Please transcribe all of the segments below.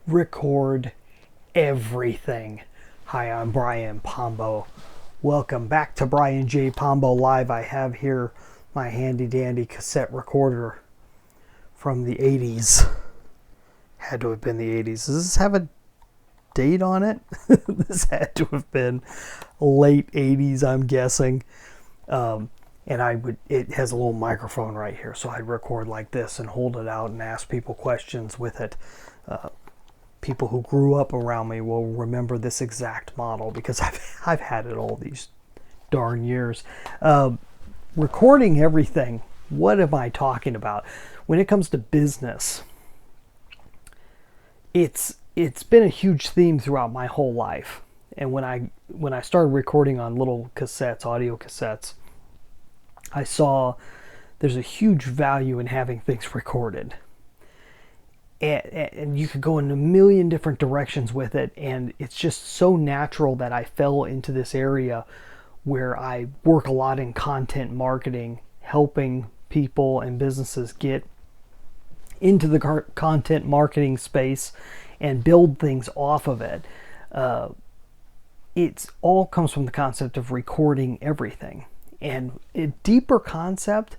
record everything. Hi, I'm Brian Pombo. Welcome back to Brian J. Pombo Live. I have here my handy dandy cassette recorder from the 80s. Had to have been the 80s. Does this have a date on it? This had to have been late 80s, I'm guessing. It has a little microphone right here, so I'd record like this and hold it out and ask people questions with it. People who grew up around me will remember this exact model because I've had it all these darn years. Recording everything. What am I talking about? When it comes to business, it's been a huge theme throughout my whole life. And when I started recording on little cassettes, audio cassettes, I saw there's a huge value in having things recorded. And you could go in a million different directions with it, and it's just so natural that I fell into this area where I work a lot in content marketing, helping people and businesses get into the content marketing space and build things off of it. It all comes from the concept of recording everything. And a deeper concept,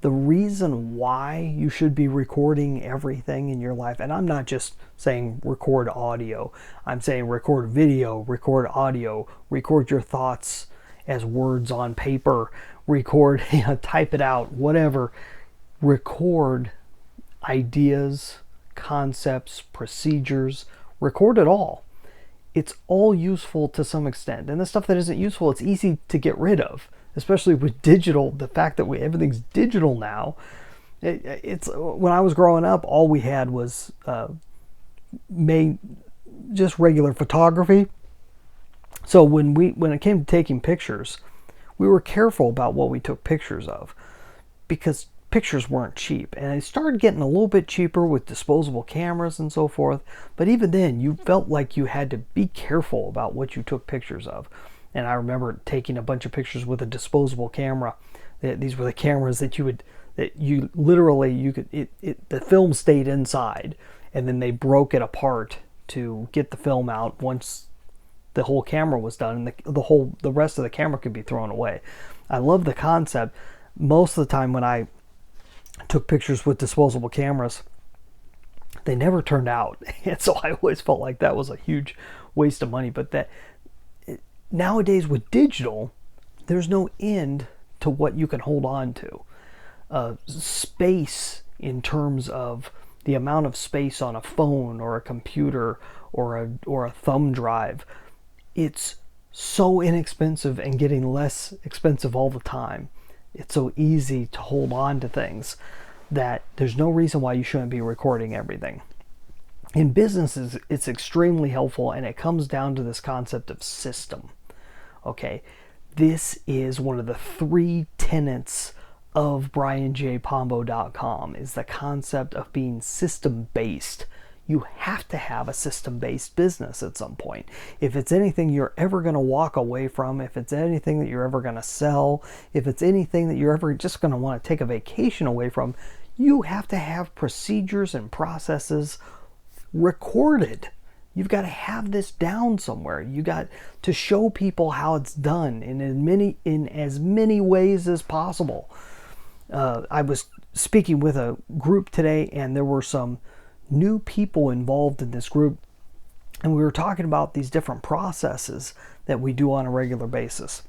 the reason why you should be recording everything in your life, and I'm not just saying record audio, I'm saying record video, record audio, record your thoughts as words on paper, record, type it out, whatever. Record ideas, concepts, procedures, record it all. It's all useful to some extent. And the stuff that isn't useful, it's easy to get rid of. Especially with digital, the fact that everything's digital now. It's when I was growing up, all we had was just regular photography. So when it came to taking pictures, we were careful about what we took pictures of because pictures weren't cheap. And they started getting a little bit cheaper with disposable cameras and so forth. But even then, you felt like you had to be careful about what you took pictures of. And I remember taking a bunch of pictures with a disposable camera. These were the cameras that the film stayed inside, and then they broke it apart to get the film out once the whole camera was done, and the rest of the camera could be thrown away. I love the concept. Most of the time when I took pictures with disposable cameras, they never turned out, and so I always felt like that was a huge waste of money. But nowadays with digital, there's no end to what you can hold on to. Space, in terms of the amount of space on a phone or a computer or a thumb drive, it's so inexpensive and getting less expensive all the time. It's so easy to hold on to things that there's no reason why you shouldn't be recording everything. In businesses, it's extremely helpful, and it comes down to this concept of system. Okay, this is one of the 3 tenets of BrianJPombo.com, is the concept of being system-based. You have to have a system-based business at some point. If it's anything you're ever going to walk away from, if it's anything that you're ever going to sell, if it's anything that you're ever just going to want to take a vacation away from, you have to have procedures and processes recorded. You've got to have this down somewhere. You got to show people how it's done in as many ways as possible. I was speaking with a group today, and there were some new people involved in this group, and we were talking about these different processes that we do on a regular basis.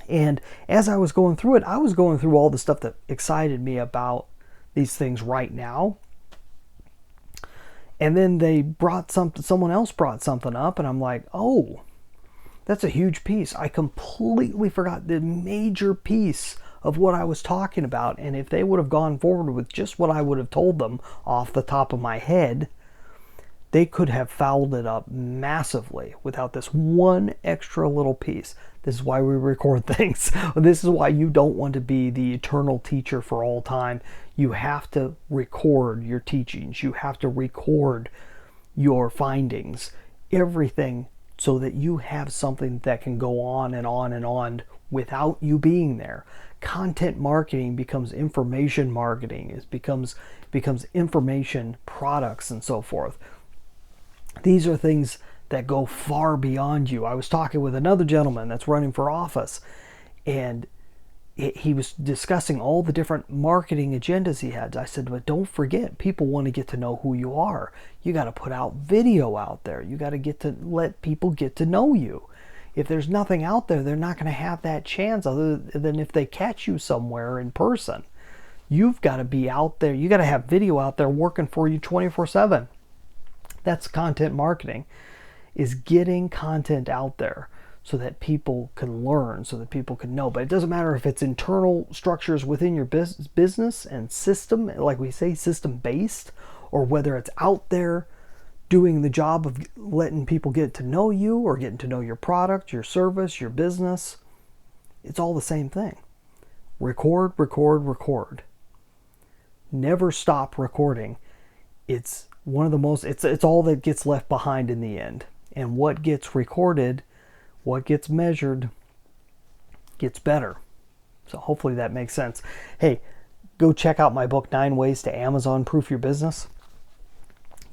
And as I was going through it, I was going through all the stuff that excited me about these things right now. And then someone else brought something up, and I'm like, oh, that's a huge piece. I completely forgot the major piece of what I was talking about. And if they would have gone forward with just what I would have told them off the top of my head, they could have fouled it up massively without this one extra little piece. This is why we record things. This is why you don't want to be the eternal teacher for all time. You have to record your teachings. You have to record your findings, everything, so that you have something that can go on and on and on without you being there. Content marketing becomes information marketing. It becomes information products and so forth. These are things that go far beyond you. I was talking with another gentleman that's running for office, and he was discussing all the different marketing agendas he had. I said, but don't forget, people want to get to know who you are. You got to put out video out there. You got to get to let people get to know you. If there's nothing out there, they're not going to have that chance other than if they catch you somewhere in person. You've got to be out there. You got to have video out there working for you 24/7. That's content marketing, is getting content out there so that people can learn, so that people can know. But it doesn't matter if it's internal structures within your business and system, like we say, system-based, or whether it's out there doing the job of letting people get to know you or getting to know your product, your service, your business. It's all the same thing. Record, record, record. Never stop recording. It's one of the most, it's all that gets left behind in the end. And what gets recorded, what gets measured, gets better. So hopefully that makes sense. Hey, go check out my book, 9 Ways to Amazon Proof Your Business.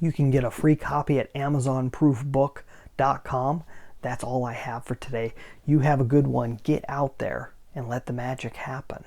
You can get a free copy at amazonproofbook.com. That's all I have for today. You have a good one. Get out there and let the magic happen.